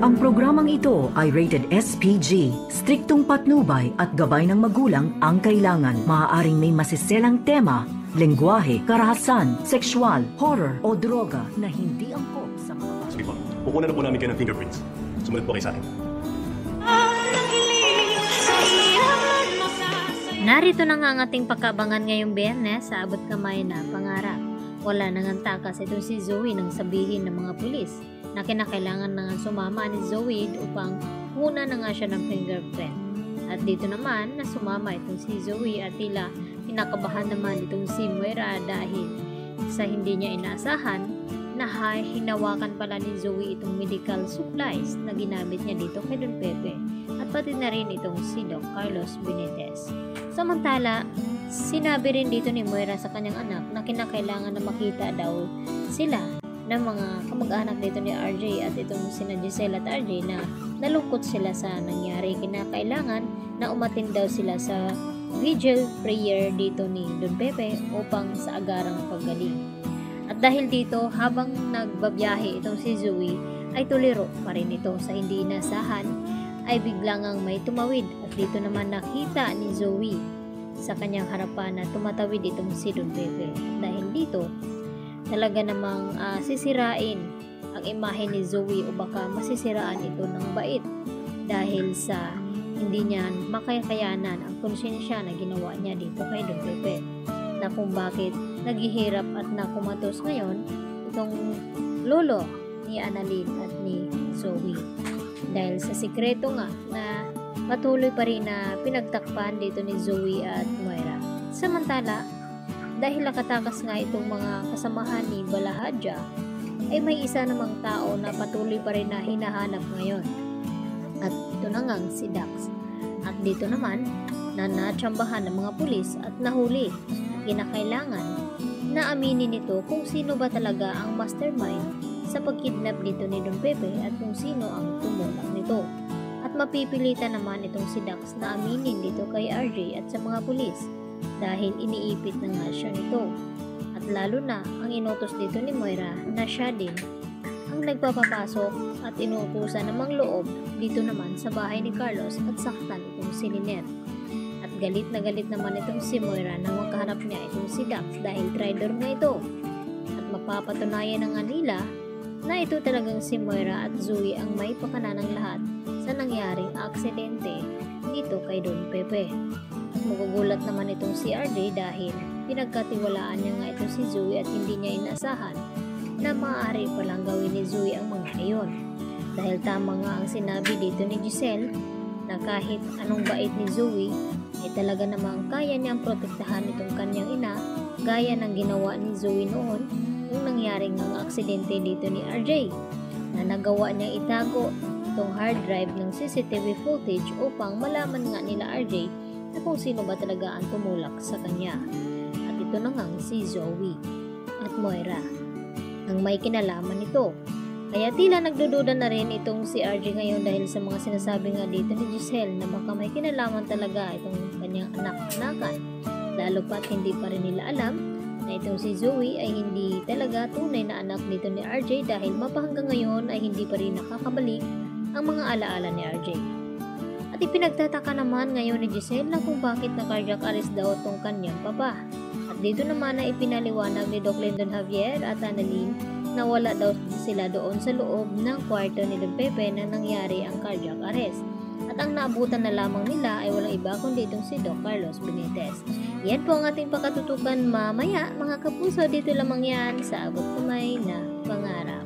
Ang programang ito ay rated SPG. Striktong patnubay at gabay ng magulang ang kailangan. Maaaring may masiselang tema, lengguwahe, karahasan, sexual, horror o droga na hindi angkop sa mga bata. Sige po, kukunan na po namin kayo ng fingerprints. Sumunod po kayo sa akin. Narito na nga ang ating pagkabangan ngayong Biyernes sa Abot Kamay na Pangarap. Wala nang takas itong si Zoe nang sabihin ng mga pulis na kinakailangan na nga sumama ni Zoe upang muna na nga siya ng fingerprint. At dito naman na sumama itong si Zoe at tila kinakabahan naman itong si Moira dahil sa hindi niya inaasahan na hinawakan pala ni Zoe itong medical supplies na ginamit niya dito kay Don Pepe at pati na rin itong si Doc Carlos Benitez. Samantala, sinabi rin dito ni Moira sa kanyang anak na kinakailangan na makita daw sila ng mga kamag-anak dito ni RJ at itong sina Giselle at RJ na nalungkot sila sa nangyari. Kinakailangan na umatin daw sila sa vigil prayer dito ni Don Pepe upang sa agarang paggaling. At dahil dito, habang nagbabiyahe itong si Zoe, ay tuliro pa rin ito sa hindi inasahan, ay biglang ang may tumawid at dito naman nakita ni Zoe sa kanyang harapan na tumatawid itong si Don Pepe. Dahil dito, talaga namang sisirain ang imahe ni Zoe o baka masisiraan ito ng bait dahil sa hindi niya makakayanan ang konsensya na ginawa niya dito kay Don Pepe na kung bakit naghihirap at nakumatos ngayon itong lolo ni Annalyn at ni Zoe dahil sa sikreto nga na patuloy pa rin na pinagtakpan dito ni Zoe at Moira. Samantala, dahil nakatakas nga itong mga kasamahan ni Balahadja, ay may isa namang tao na patuloy pa rin na hinahanap ngayon. At ito na ngang si Dax. At dito naman, na natsambahan ng mga pulis at nahuli at kinakailangan na aminin nito kung sino ba talaga ang mastermind sa pagkidnap dito ni Don Pepe at kung sino ang tumulak nito. At mapipilitan naman itong si Dax na aminin dito kay RJ at sa mga pulis dahil iniipit na nga siya nito. At lalo na ang inutos dito ni Moira na siya din ang nagpapapasok at inutusan namang loob dito naman sa bahay ni Carlos at saktan itong si Lynette. At galit na galit naman itong si Moira nang makahanap niya itong si Dax dahil traitor nga ito. At mapapatunayan na nga nila na ito talagang si Moira at Zoe ang may pakana ng lahat sa nangyaring aksidente dito kay Don Pepe. At magugulat naman itong si RJ dahil pinagkatiwalaan niya nga ito si Zoe at hindi niya inasahan na maaari palang gawin ni Zoe ang mga iyon. Dahil tama nga ang sinabi dito ni Giselle na kahit anong bait ni Zoe ay talaga namang kaya niyang protektahan itong kanyang ina gaya ng ginawa ni Zoe noon nung nangyaring ng aksidente dito ni RJ na nagawa niya itago itong hard drive ng CCTV footage upang malaman nga nila RJ na kung sino ba talaga ang tumulak sa kanya. At ito na nga si Zoe at Moira ang may kinalaman nito. Kaya tila nagdududa na rin itong si RJ ngayon dahil sa mga sinasabi nga dito ni Giselle na baka may kinalaman talaga itong kanyang anak-anakan. Lalo pat hindi pa rin nila alam na itong si Zoe ay hindi talaga tunay na anak dito ni RJ dahil mapahanggang ngayon ay hindi pa rin nakakabalik ang mga alaala ni RJ. At ipinagtataka naman ngayon ni Giselle na kung bakit na cardiac arrest daw itong kanyang papa. At dito naman na ipinaliwanag ni Doc Lyndon Javier at Annalyn na wala daw sila doon sa loob ng kwarto ni Don Pepe na nangyari ang cardiac arrest. At ang naabutan na lamang nila ay walang iba kundi itong si Doc Carlos Benitez. Yan po ang ating pakatutukan mamaya mga kapuso. Dito lamang yan sa Abot Kamay na Pangarap.